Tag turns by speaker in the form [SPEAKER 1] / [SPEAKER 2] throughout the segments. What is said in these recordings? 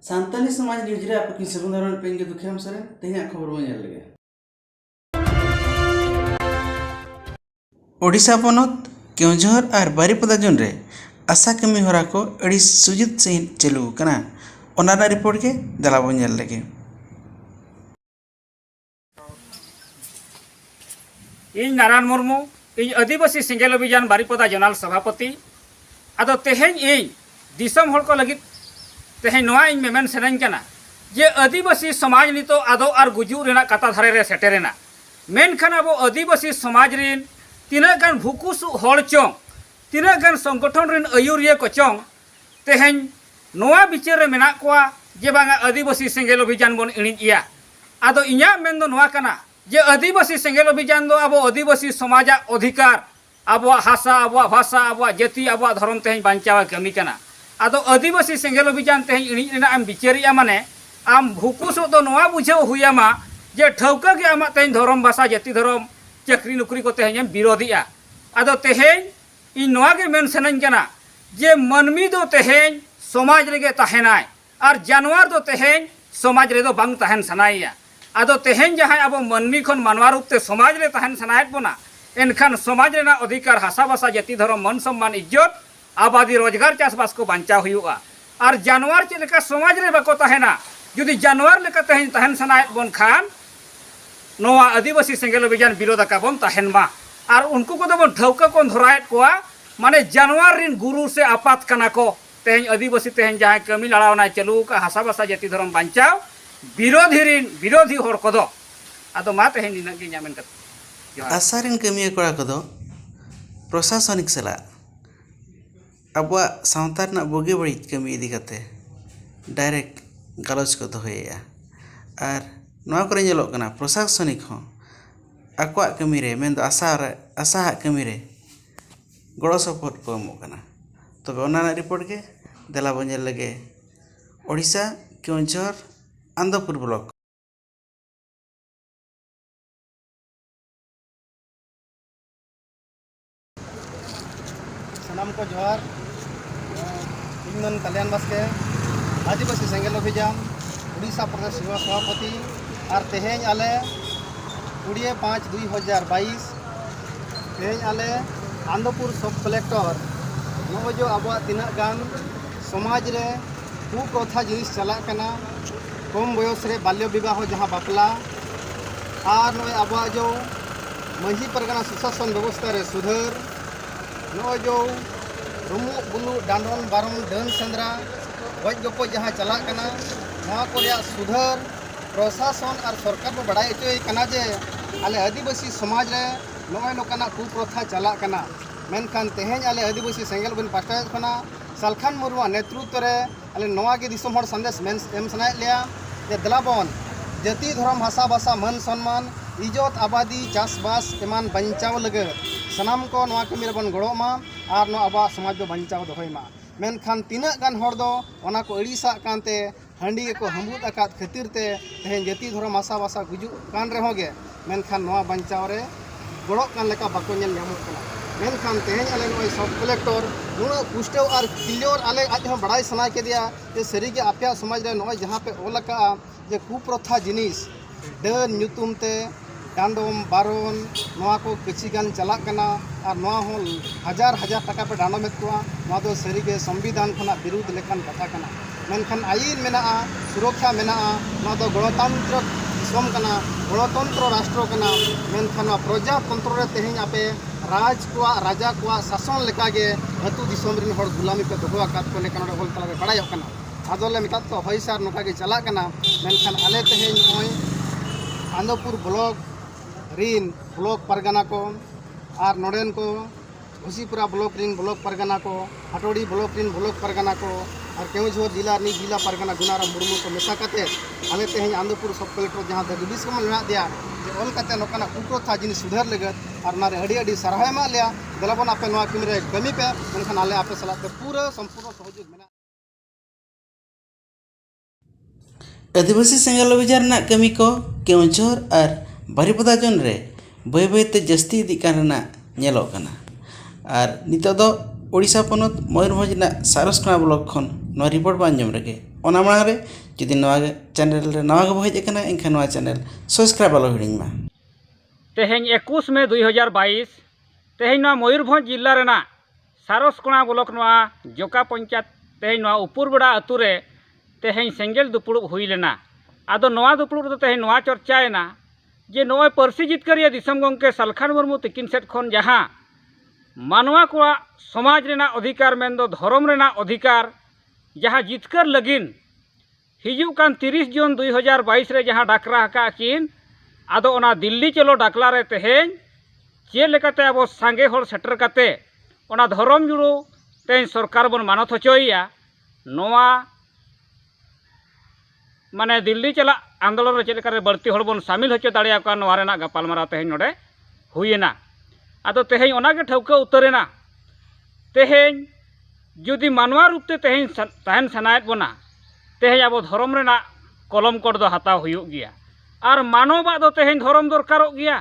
[SPEAKER 1] सान्ताली समाज न्यूज रे आपकी सगुंदरन पेंगे दुखियाम सरे तेहे खबर बन लगे ओडिशा पनत केउझर और बारिपदा जोन रे आशा कमी होरा को अड़ी सुजित से चलू कना ओनारा रिपोर्ट के दला बन लगे
[SPEAKER 2] इन नारायण मुर्मू इन आदिवासी सिंगल अभियान बारिपदा जोनाल सभापति आदो तेहेन इन दिसम होड़ को लगित तेहेन नोआ इन मेमेन सेरेन कना जे आदिवासी समाज नितो आदो और गुजू रेना कथा धारे रे सेटेरेना मेनखान अब आदिवासी समाज रिन तिना गान भुकुस होड़ चों तिना गान संगठन रिन आयुरिया को चों तेहेन नोआ बिचार रे मेना कोआ जे बांगा आदिवासी सिंगल अभियान बन इणिया आदो इया मेन दो नोआ कना जे आदिवासी सेंगेल अभियान दो अब आदिवासी समाज अधिकार अब हासा अब भाषा अब जाति अब धर्म तेज बांचावा कमी कना आदो आदिवासी सेंगेल अभियान तेज इणिना आम बिचारिया माने आम भुकुस दो नोआ बुझाव हुयामा जे ठौका के आमा तेज धर्म भाषा जाति धर्म चाकरी नौकरी को तेज विरोधिया आदो तेज इन नोआ के मेन सनाइन कना जे मानमी दो तेज समाज रेगे तहेनाय और जानवर दो तेज समाज रे दो बांग तहन सनाइया आदो तेहेन जहाँ अब मानमी खन मानवा रूप ते समाज रे तहन सनायत बना एनखान समाज रेना अधिकार हासा भाषा जाति धर्म मन सम्मान इज्जत आबादी रोजगार चाषबास को बांचा हुआ और जानवर चेक लेका समाज रे बाको तहेना जुदी जानवर लेका तेहेन तहन सनायत बन खान नोआ आदिवासी सेंगेल अभियान विरोध का बन तहन मा और उनको को बन ठौका को धरायत कोआ माने जानवर रिन गुरु से आपात कना को तेहेन आदिवासी तेहेन जहाँ कमी लड़ावना चलू का हासा भाषा जाति धर्म बांचाव विरोधी होड़ को दो आदो मा तेहेन निना के न्यामेन कत
[SPEAKER 1] आसारिन कमिया कोड़ा को दो प्रशासनिक सला अबवा सावता रना बोगे बड़ी कमी इदी कते डायरेक्ट गलज को दोहैया और नोआ करे ñeloग कना प्रशासनिक हो आकवा कमी रे मेन दो आशा कमी रे गड़ो सपोर्ट को एमो कना तबे ओना रिपोर्ट के देला बन लगे ओडिशा केउझर आंदपुर ब्लॉक
[SPEAKER 3] सनाम को जोहार इन कल्याण बास्के आदिवासी सेंगेल अभियान उड़ीसा प्रदेश युवा सभापति और तेहेन आले 20/5/2022 तेहेन आले आंदपुर सब कलेक्टर नो जो अब तीना गान समाज रे कुप्रथा जिनिस चला कना कम बयस रे बाल्य विवाह जहाँ बापला और नोय अब जो मंझी परगना सुशासन व्यवस्था रे सुधर नो जो रुमु बुलु डांडन बारन डन सेंद्रा गज गप जहाँ चला कना नोआ को सुधर प्रशासन और सरकार को बड़ाई हचोय कना जे आले आदिवासी समाज रे नोय नोकाना कुप्रथा चला कना मेनखान तेहेन आले आदिवासी सेंगेल बन पास्टा खना सालखान मुर्मू नेतृत्व रे आले नोआ के दिसम हर संदेश एम सनाय लिया जे दलाबन जाति धर्म भाषा भाषा मन सम्मान इज्जत आबादी चाषबास एमान बचाव लगे सनाम को नोआ कमी रे बन गड़ोमा और नोआ आबा समाज को बचाव दोहयमा मेनखान तीना गान हर दो ओना को अड़ीसा कानते हांडी को हंबुद आकात खातिर ते तेहेन जाति धर्म भाषा भाषा गुजु कान रे होगे मेनखान नोआ बचाव रे गड़ो कान लेका बाको नेल ᱧᱟᱢᱚᱜ कना मेनखान तेहेन आले नोय सब कलेक्टर नुना पुष्टेव और क्लियर आले आज हम बड़ाई सना के दिया जे सरीगे आपया समाज रे नोय जहां पे ओलका जे कुप्रथा जिनिस डन ᱧᱩᱛᱩᱢ ते डांडम बारन नोआ को किछि गान चला कना और नोआ हो हजार हजार टाका पे डांडम एतवा नोआ दो सरीगे संविधान खना विरुद्ध लेखन कथा कना मेनखान आईन मेना सुरक्षा मेना नोआ दो गणतंत्र दिसम कना गणतंत्र राष्ट्र कना मेनखान प्रजातंत्र रे तेहेन आपे राज को राजा को शासन लेकागे अतु दिसम रिन हर गुलामी पे दोहो आकात को लेकन होल तला बड़ायो कना आदोले मितात तो होइसार नोका के चला कना मेनखान आले तेहेन नोय आंदपुर ब्लॉक रिन ब्लॉक परगना को और नोडेन को घुसीपुरा ब्लॉक रिन ब्लॉक परगना को हटोड़ी ब्लॉक रिन ब्लॉक परगना को और केउझर जिला नि जिला परगना गुनाराम मुर्मू को मेसा कते आले तेहेन आंदपुर सब कलेक्टर जहाँ दिस को मेना दिया जे ऑल कते नोकाना कुप्रथा जिनिस सुधार लगत और नारे अड़ी अड़ी सराहय मा लिया दलाबन आपे नोआ कमी रे कमी पे मेनखान आले आपे सलाते पूरा संपूर्ण सहयोग मेना
[SPEAKER 1] आदिवासी सेंगेल अभियान ना कमी को केउझर और बारिपदा जोन रे बय बयते जस्ती इदी काना ñeloग कना और नितो दो ओडिशा पनत मयूरभंज ना सारसकणा ब्लॉक खन नो रिपोर्ट बा आंजम रगे। ओना मांग रे जुदी नवा चैनल रे नवा गबो हेज कना एनखान नवा चैनल सब्सक्राइब आलो हिडिंग मा
[SPEAKER 2] तेहें 21 मई 2022 तेहें नवा मयूरभंज जिला रेना सारसकोणा ब्लॉक नवा जोका पंचायत तेहें नवा उपरबड़ा अतु रे तेहें सेंगेल दुपुड़ुब हुई लेना आदो नवा दुपुड़ुब तो तेहें नवा चर्चाएना जे नवा पार्सी जितकारिया दिसम गंके सालखान मुर्मू तिकिन सेट खन जहां मानवा को समाज रेना अधिकार मेंदो धर्म रेना अधिकार जहां जितकर लगिन हिजुक कान 30 जून 2022 रे जहां डाकरा हका किन आदो ओना दिल्ली चलो डाकला रे तेहें चे लेकाते अब सांगे हर सेटर काते ओना धर्म जुड़ो तेहें सरकार बन मानत होचोया नवा माने दिल्ली चला आंदोलन रे चेलेकारे बढ़ती हर बन शामिल होचो दाड़िया का नवा रेना गपालमाराव तेहें नोडे हुईना आदो तेहें ओनागे ठौका उतरेना तेहें जुदी मानवा रूपते तेहें तहन सनायत बना तेहें अब धर्म रेना कलम कोड दो हताव हुयुग गिया और मानवा दो तेहें धर्म दरकारोग गिया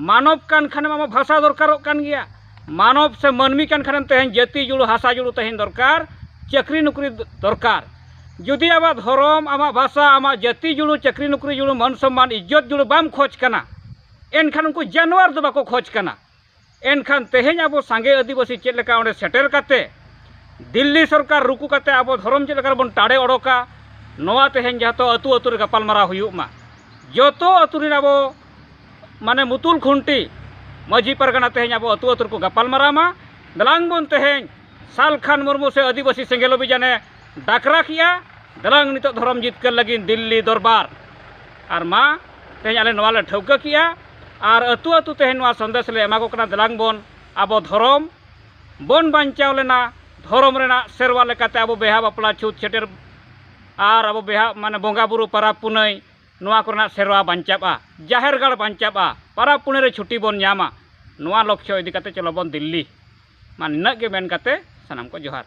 [SPEAKER 2] मानव कान खाने आमा भाषा दरकारोग कान गिया मानव से मानवी कान खाने तेहें जाति जुड़ो हासा जुड़ो तेहें दरकार चाकरी नौकरी दरकार जुदी आमा धर्म आमा भाषा आमा जाति जुड़ो चाकरी नौकरी जुड़ो मान सम्मान इज्जत जुड़ो बाम खोज कना एनखान उनको जानवर दो बाको खोज कना एनखान तेहें अब सांगे आदिवासी चेक लेका ओंडे सेटेर काते दिल्ली सरकार रुकू काते अब धर्म चेक लेका बन टाड़े ओडोका नवा तेहें जहां तो अतु अतु रे गपालमारा हुयुग मा जोतो अतु रे अब माने मुतुल खुंटी मजी परगना तेहें अब अतु अतु को गपालमारा मा दलांग बन तेहें सालखान मुर्मू से आदिवासी सेंगेल अभियाने डाकरा किया दलांग नितो धर्म जितकर लगी दिल्ली दरबार और मा तेहें आले नवा ले ठौका किया और अतु अतु तेहें नवा संदेश ले एमा को कना दलांग बन अब धर्म बन बांचाव लेना धर्म रेना सेरवा लेकाते अब बेहा बापला छूत छेटेर और अब बेहा माने बोंगा बुरु पारा पुनई नवा कोरना सेरवा बांचाबा जाहेर गाड़ बांचाबा पारा पुने रे छुट्टी बन ᱧᱟᱢᱟ नवा लक्ष्य इदी काते चलो बन दिल्ली मान नगे मेन काते सनाम को जोहार।